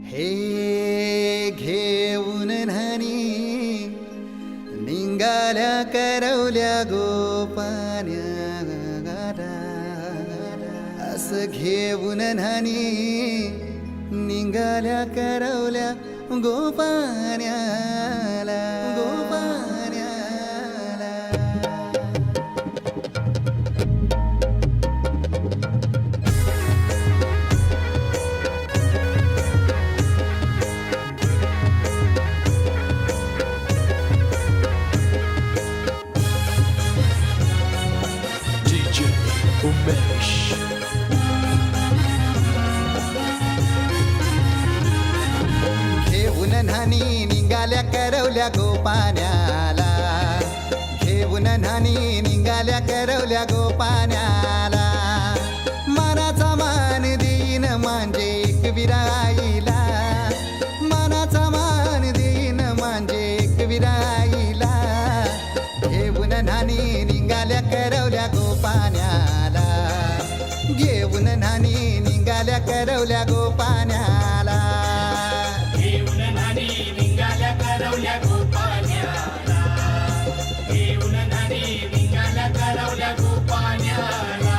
हे घेऊन न्हाणी निंगाल्या करवल्या गोपान्या असं घेऊन न्हाणी निंगाल्या करवल्या गोपान्याला DJ Umesh. घेऊन न्हाणी निघाल्या करवल्या गोपान्याला घेऊन न्हाणी निघाल्या करवल्या गोपान्याला मानाचा मान देईन म्हणजे एक विराईला मानाचा मान देईन म्हणजे एक विराईला घेऊन न्हाणी निघाल्या करवल्या गोपान्याला घेऊन न्हाणी निघाल्या करवल्या गोपान्याला घेऊन न्हाणी निघाल्या करवल्या गोपान्याला घेऊन न्हाणी निघाल्या करवल्या गोपान्याला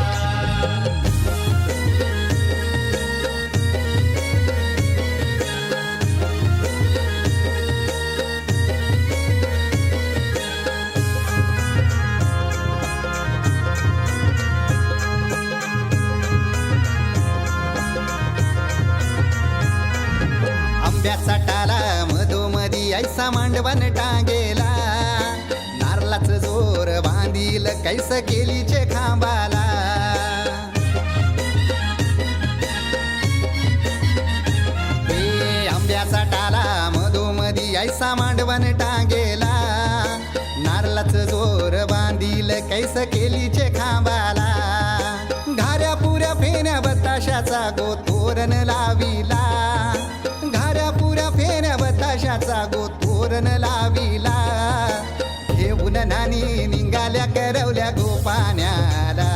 आंब्याचा टाला मधोमधी ऐसा मांडवण टांगेला नारळाचं जोर बांधील कैस केलीचे खांबाला हे आंब्याचा टाला मधोमधी ऐसा मांडवण टांगेला नारळाचं जोर बांधील कैस केलीचे खांबाला घाऱ्या पुऱ्या फेण्या बताशाचा गोतोरण लाविला घाऱ्या पुऱ्या फेण्या बताशाचा गोतोरण लाविला घेऊन न्हाणी निघाल्या करवल्या गोपान्याला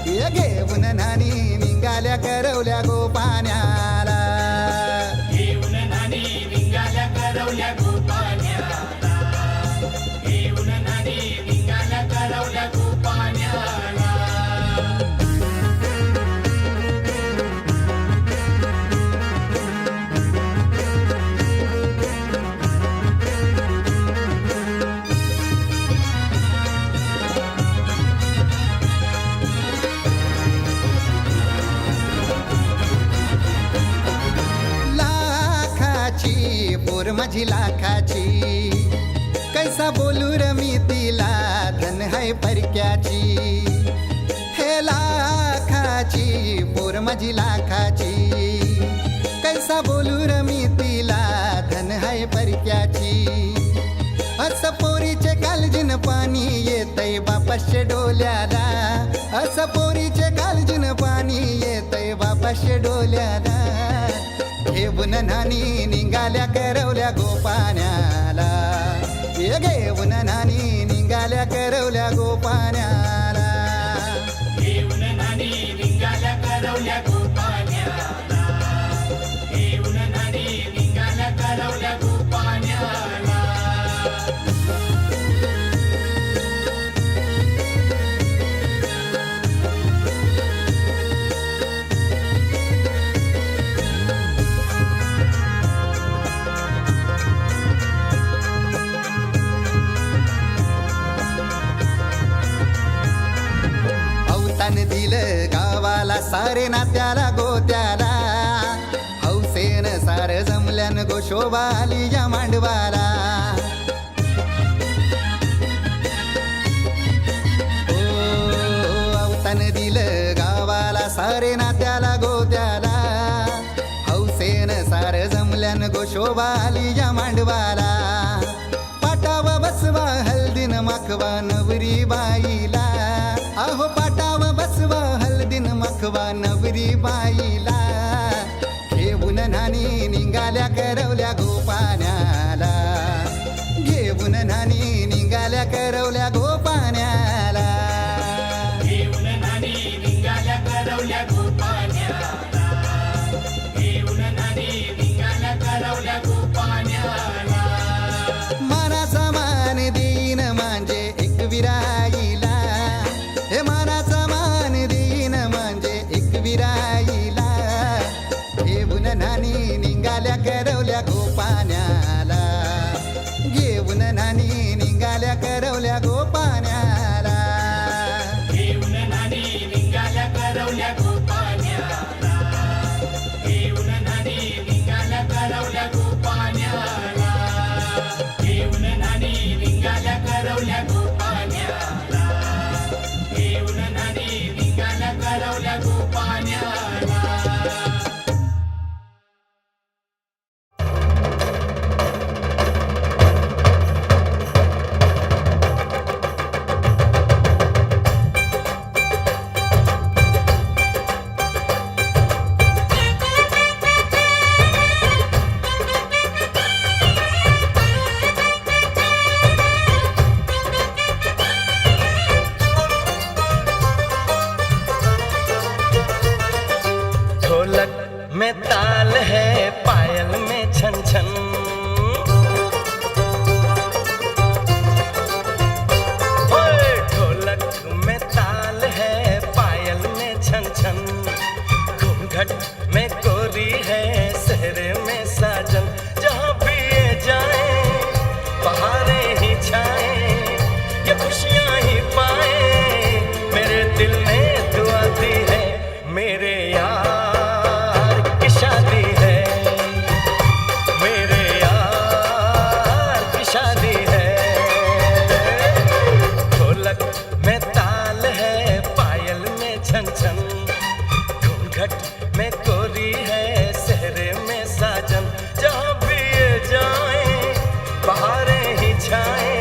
घेऊन न्हाणी निघाल्या करवल्या गोपान्याला घेऊन न्हाणी निघाल्या करवल्या गोपान्याला घेऊन न्हाणी निघाल्या करवल्या गोपान्याला पोर माझी लाखाची कैसा बोलू र मी तिला धन है परक्याची हे लाखाची पोर माझी लाखाची कैसा बोलू र मी तिला धन है परक्याची असं पोरीचे कालजीन पाणी येतय बापाशे डोल्याला असं पोरीचे कालजीन पाणी येतय बापाशे डोल्याला घेऊन न्हाणी निघाल्या करवल्या गोपान्याला घेऊन न्हाणी निघाल्या करवल्या गोपान्याला घेऊन न्हाणी निघाल्या करवल्या गोपान्याला घेऊन न्हाणी निघाल्या करवल्या गोपान्याला दिलं गावाला सारे नात्याला गोत्याला हौसेन सार जमल्यान गोशोबा आली या मांडवाला अवतान दिलं गावाला सारे नात्याला गोत्याला हौसेन सार जमल्यान गोशोबा आली या मांडवाला पाटावा बसवा हल्दीन माखवा नवरी बाईला अहो पाटावा बसवा हल्दीन माखवा नवरी बाईला घेऊन न्हाणी निघाल्या करवल्या गोपान्याला घेऊन न्हाणी निघाल्या करवल्या गोपान्याला घेऊन न्हाणी निघाल्या करवल्या गोपान्याला घेऊन न्हाणी निघाल्या विराईला, हे मानाचा मान देईन म्हणजे एकविराईला. घेऊन नानी निघाल्या करवल्या गोपाण्याला, घेऊन नानी निघाल्या करवल्या गोपाण्याला. घेऊन नानी निघाल्या करवल्या गोपाण्याला, घेऊन नानी निघाल्या करवल्या गोपाण्याला, घेऊन नानी निघाल्या करवल्या गोपाण्याला, घेऊन नानी निघाल्या करवल्या गोपाण्याला. ढोलक में ताल है, पायल में छन छन, ओए ढोलक में ताल है, पायल में छन छन, घूंघट में कोरी है, सहरे में साजन. जहाँ भी ये जाए बहारें ही छाए, ये खुशियाँ ही पाए, मेरे दिल में दुआ दी है, मेरे यार की शादी है, मेरे यार की शादी है. ढोलक में ताल है, पायल में छन छन, घूंघट में कोरी है, सहरे में साजन. जहाँ भी ये जाए बहारें ही छाए,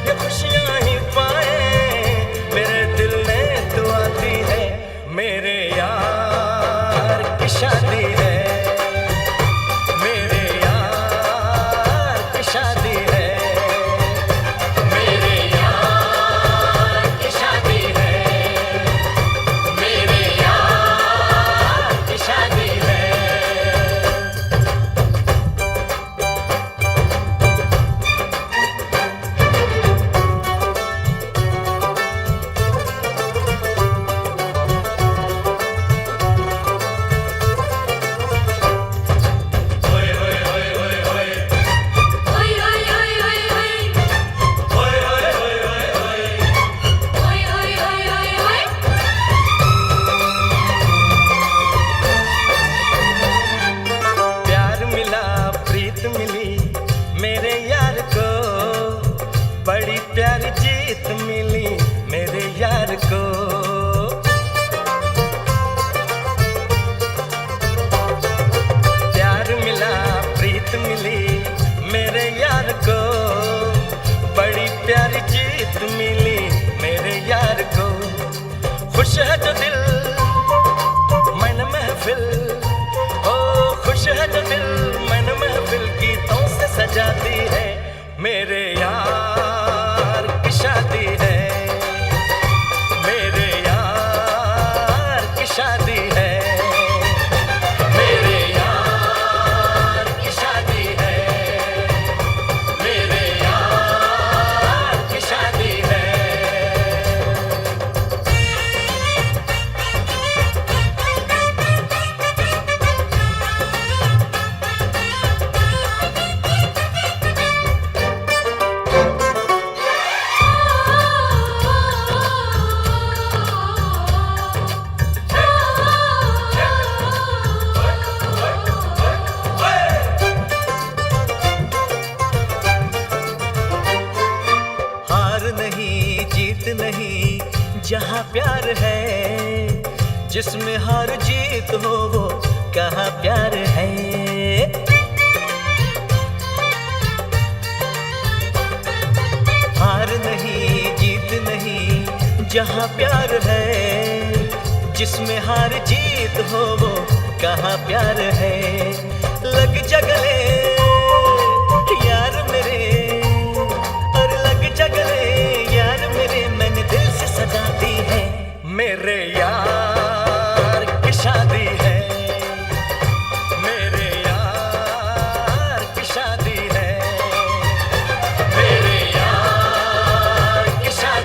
ये खुशियाँ ही पाए, मेरे दिल ने दुआ दी है, मेरे यार की शादी है, मेरे यार की शादी है, मेरे यार की शादी है, मेरे यार की शादी है. प्यार मिला, प्रीत मिली मेरे यार को, बड़ी प्यारी जीत मिली मेरे यार को. प्यार मिला, प्रीत मिली मेरे यार को, बड़ी प्यारी जीत मिली मेरे यार को. खुश है जो दिल मन महफिल, ओ खुश है जो दिल मन महफिल, गीतों से सजाती है, मेरे यार की शादी है, मेरे यार की शादी है, मेरे यार की शादी है, मेरे यार की शादी है. हार नहीं जीत नहीं जहाँ प्यार है, जिसमें हार जीत हो वो कहाँ प्यार है. हार नहीं जीत नहीं जहाँ प्यार है, जिसमें हार जीत हो वो कहाँ प्यार है. लग जा गले यार मेरे, और लग जा गले यार मेरे, मैंने दिल से सजा दी है, मेरे यार की शादी है, मेरे यार की शादी है, मेरे यार की शादी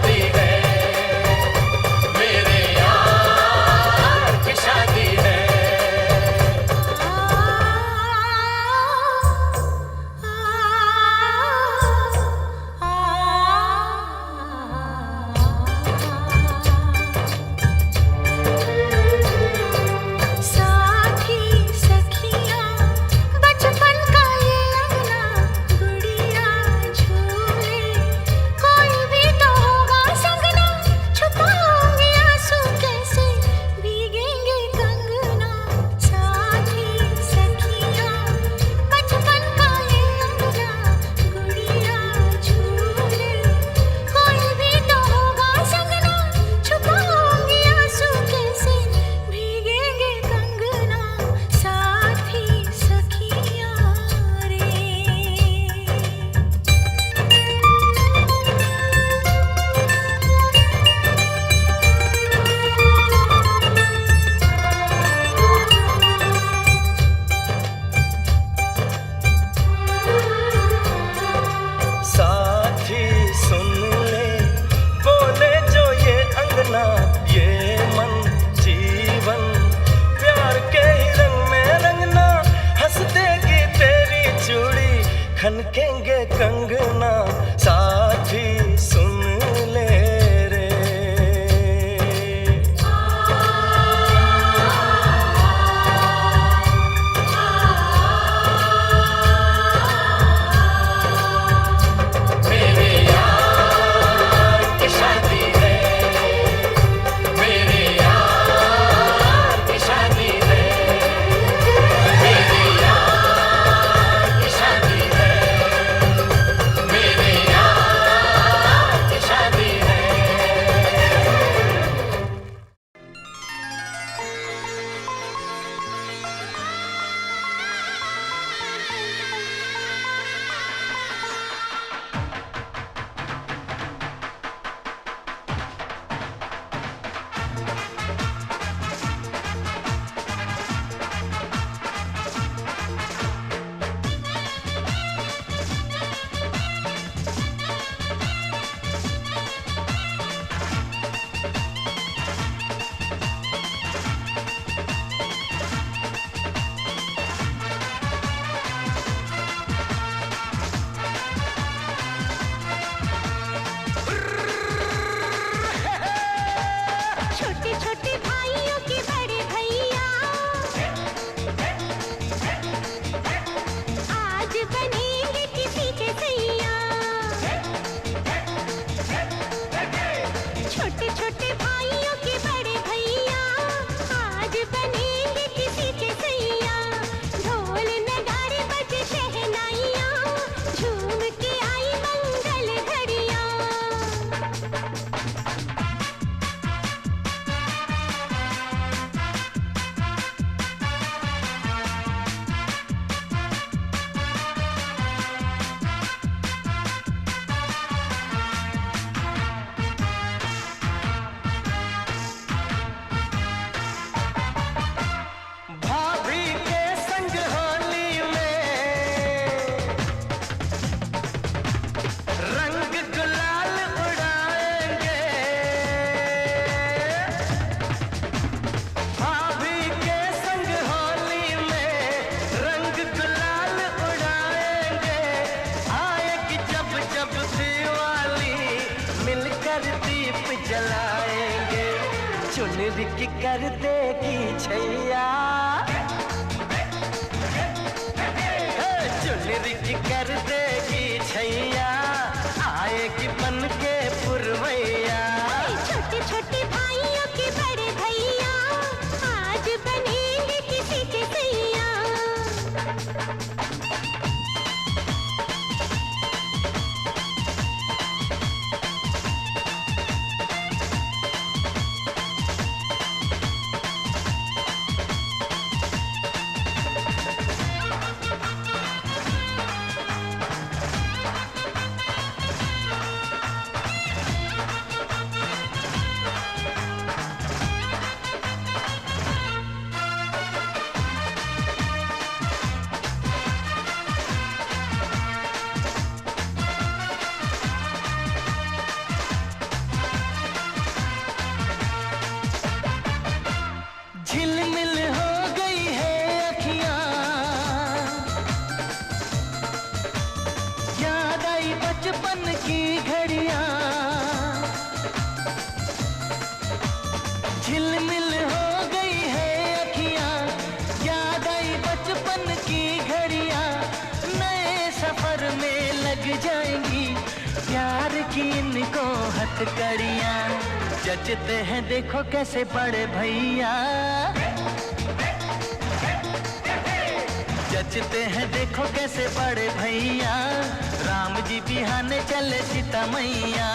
रिक कर देगी छैया, रिक कर देगी छैया, आएगी बन के पुरवैया। छोटे छोटे भाइयों के बड़े भैया आज बनेंगे किसी के सैया। झिलमिल हो गई है अखियां, याद आई बचपन की घड़ियां। झिलमिल हो गई है अखियां, याद आई बचपन की घड़ियां। नए सफर में लग जाएंगी प्यार की इनको हथकड़ियां। जचते हैं देखो कैसे बड़े भैया, जचते हैं देखो कैसे बड़े भैया। राम जी बिहाने चले सीता मैया।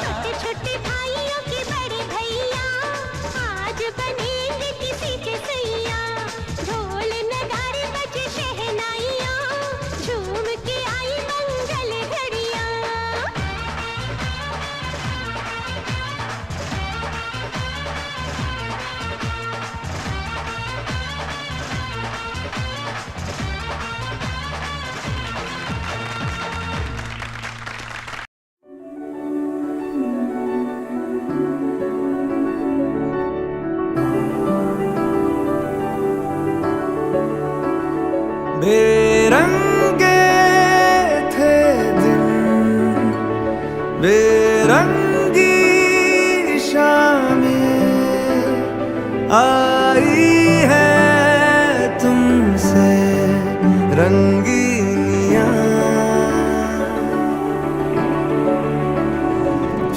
छोटे छोटे भाइयों के बड़े भैया आज बनेंगे किसी के सैया। ढोल नगाड़े बजे शहनाइयाँ, झूम के आई मंगल घड़ियाँ। बेरंगे थे दिन, बेरंगी शामें आई है तुमसे रंगीनियां।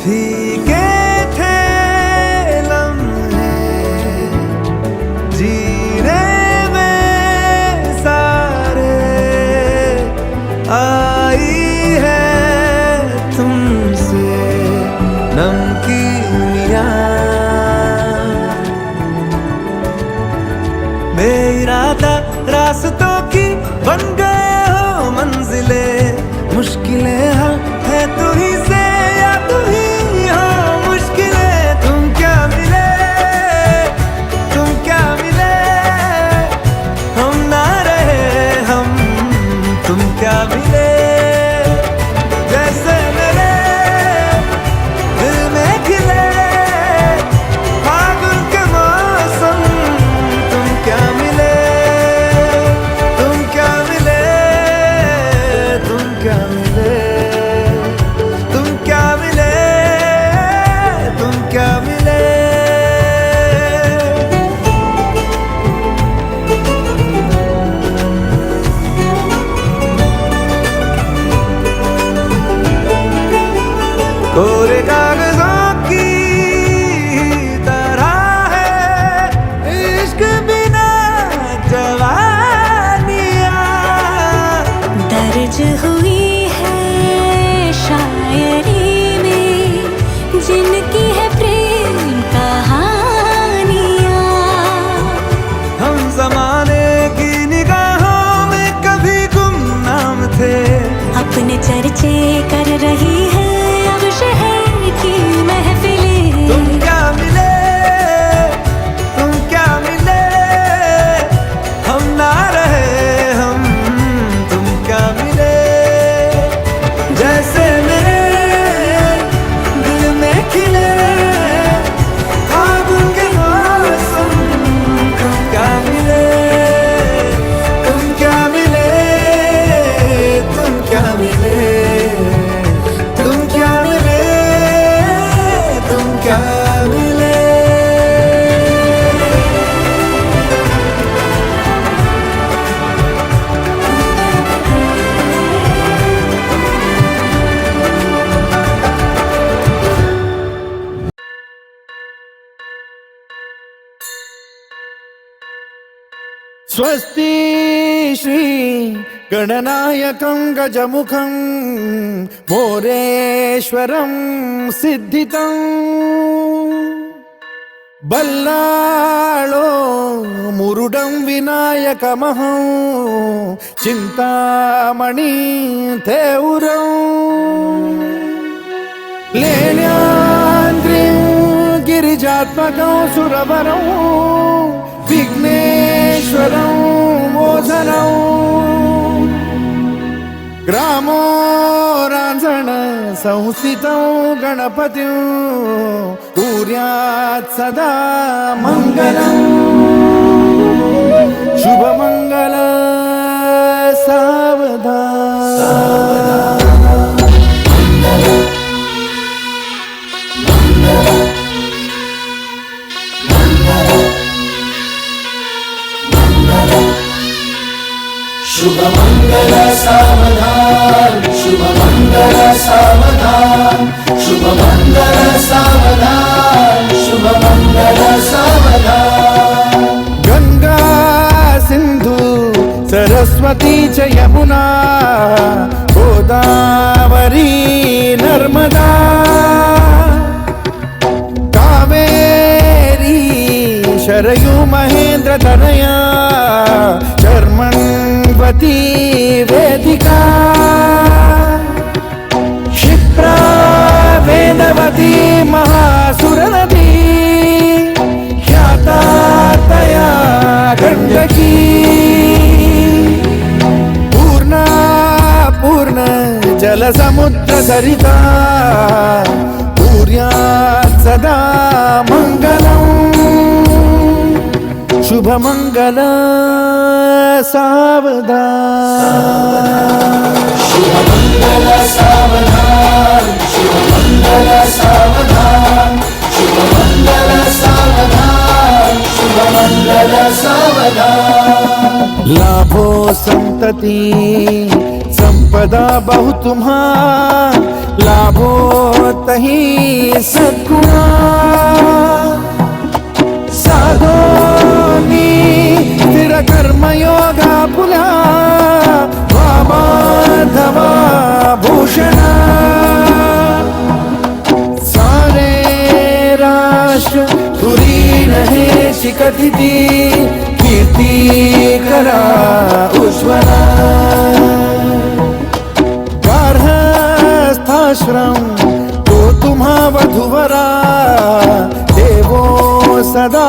फीके थे लम्हे जीने आई है तुमसे नमकीनियां। बेइरादा रास्तों की बन गए हो मंजिलें, मुश्किलें हाँ है तू ही से या तू ही हो मुश्किलें। तुम क्या मिले, तुम क्या मिले, हम ना रहे हम, तुम क्या मिले। जैसे मेरे दिल में खिले फागुन के मौसम, तुम क्या मिले, तुम क्या मिले, तुम क्या मिले, तुम क्या मिले, तुम क्या मिले। कोरे कागजों की तरह है इश्क बिना जवानियां। दर्ज हुई है शायरी में जिनकी है प्रेम कहानियाँ। हम जमाने की निगाहों में कभी गुमनाम थे, अपने चर्चे कर रही है अब शहर की महफिलें। तुम क्या मिले, तुम क्या मिले, हम ना रहे हम, तुम क्या मिले। जैसे मेरे दिल में खिले स्वस्ति श्री गणनायकं गजमुखं मोरेश्वरं सिद्धितं बल्लाळो मुरुडं विनायकमहं चिंतामणि थेउरं लेण्याद्रिं गिरिजात्मकं सुरवरं विघ्नेश्वरं मोचनं ग्रामो रांझण संस्थितं गणपतिं कुर्यात् सदा मङ्गलम् शुभमङ्गल सावधान शुभमंगल सावधान शुभमंगल सावधान शुभमंगल सावधान शुभमंगल सावधान गंगा सिंधु सरस्वती च यमुना गोदावरी नर्मदा कावेरी शरयू महेंद्र तनया शर्मण्वती वेदिका क्षिप्रा वेदवती महासुरनदी ख्याता तया गण्डकी पूर्णा पूर्ण जलसमुद्र सरिता कुर्यात् सदा मङ्गलम् शुभमङ्गल सावधान शुभमंगल सावधान शुभमंगल सावधान शुभमंगल सावधान शुभमंगल सावधान लाभो संतति संपदा बहु तुम्हा लाभो तही सद्गुणा साधोनी स्थिर कर्मयोगा पुला वामाधवा भूषणा सारे राष्ट्र तुरी रहे शिकथिती कीर्ती करा उज्ज्वला गार्हस्थाश्रम तो तुम्हा वधुवरा देवो सदा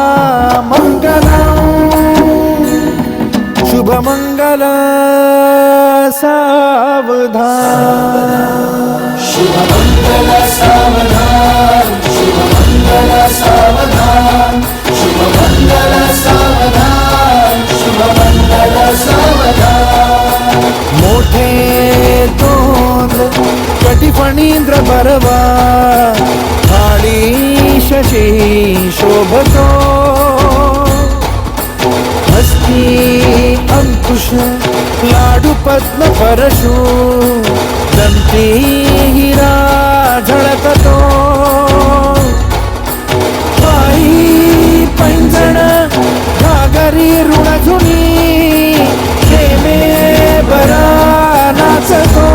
मंगलम् शुभमंगल सावधान शुभमंगल सावधान शुभमंगल सावधान शुभमंगल सावधान शुभमंगल सावधान मोठे तोंड कटिफणींद्र बरवा काळी शशी शोभतो हस्ती अंकुश लाडू पद्म परशु दंती हिरा झळकतो पायी पैंजण घागरी ऋणझुनी प्रेमे बरा नाचतो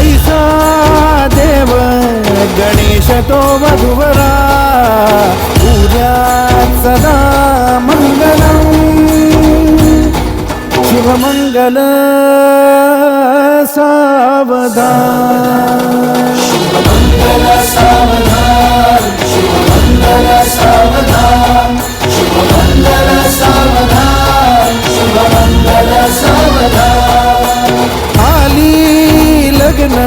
ऐसा देव गणेश तो वधुवरा पूज्यात् सदा मंगलम् शुभमंगल सावधान शुभमंगल सावधान शुभमंगल सावधान शुभमंगल सावधान शुभमंगल सावधान आली लग्न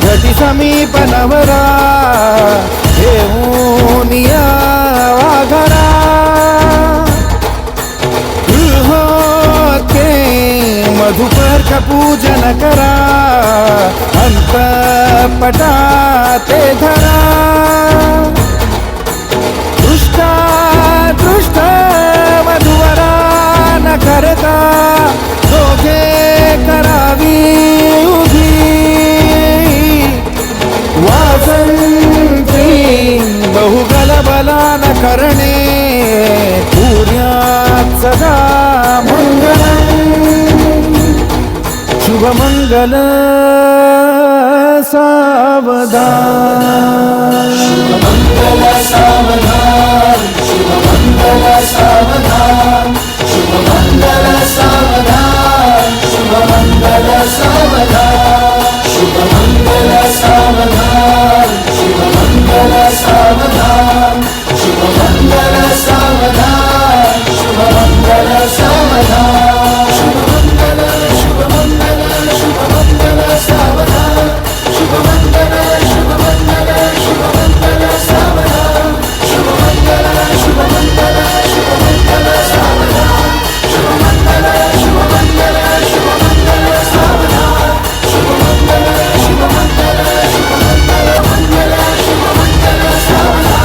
घटी समीप नवरा घेऊन या वाघरा गृहोते मधुपर का पूजन करा अंतपटा ते धरा दृष्टा दृष्ट वधुवरा न करता दोघे करावी उभी वासंती बहुगल बला न करणे पूर्या सदा मंगलम शुभ मंगल सावधान मंगल सावधान शुभ मंगल सावधान शुभ मंगल सावधान शुभ मंगल सावधान शुभ मंगल सावधान शुभ मंगल सावधान शुभ मंगल सावधान शुभ मंगल सावधान शुभ मंगल शुभ मंगल शुभ मंगल सावधान शुभ मंगल शुभ मंगल शुभ मंगल सावधान शुभ मंगल शुभ मंगल शुभ मंगल सावधान शुभ मंगल शुभ मंगल शुभ मंगल सावधान शुभ मंगल शुभ मंगल शुभ मंगल मंगल शुभ मंगल सावधान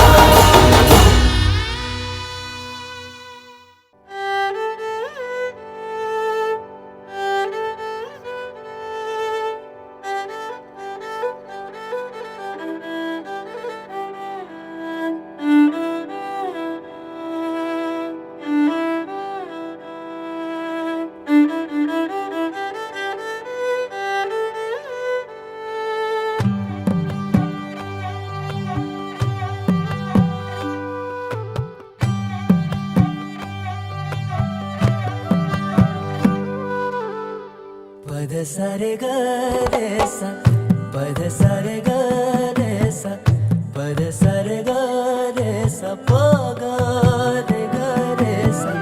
पद सारे ग रे सा पद सारे ग रे सा पद सारे ग रे सा प ग रे ग रे सा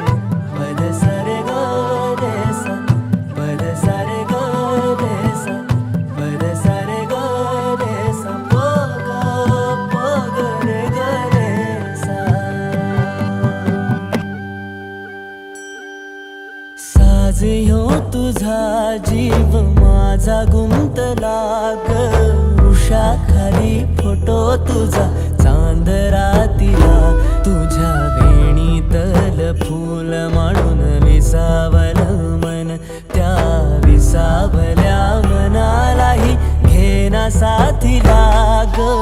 पद सारे ग रे सा पद सारे ग रे सा पद सारे ग रे सा प ग रे ग रे सा साज ह्यो तुझा जीव माझा गुंतला ग उषा खाली फोटो तुझा चांदरातीला तुझ्या वेणीतल फूल म्हणून विसावल मन त्या विसावल्या मनालाही घेना साथीला ग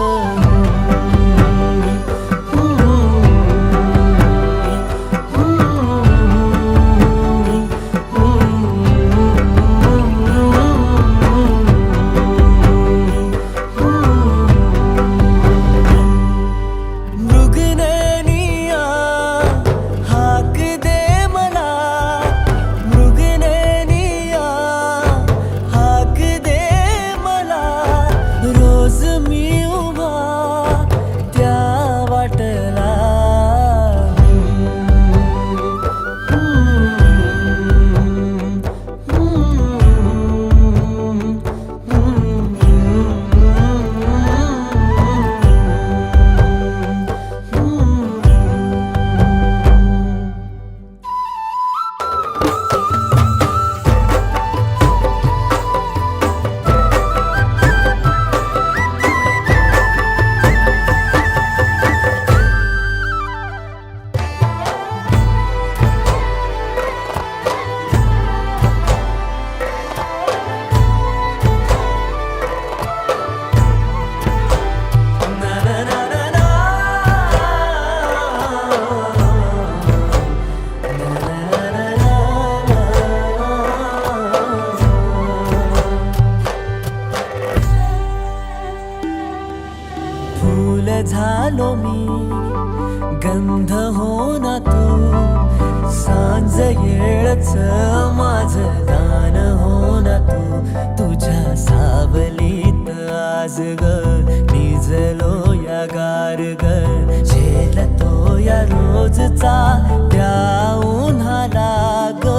झालो मी गंध हो ना तू सांज येळच माझ गान हो ना तू तुझ्या सावलीत आज ग निजलो या गार ग झेलतो या रोजचा त्या उन्हाला ग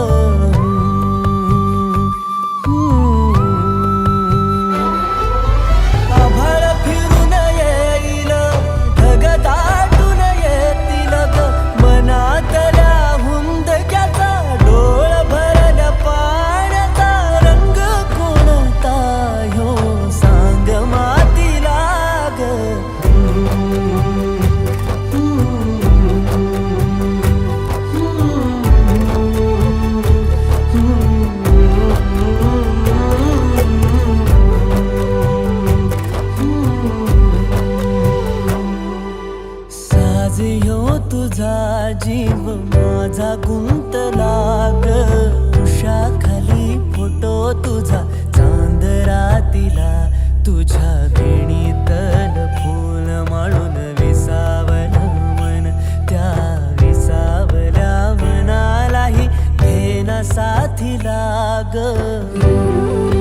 तुझा चांद रातीला तुझ्या वेणीतल फूल माळून विसावलं मन त्या विसावल्या मनालाही घेना साथीला ग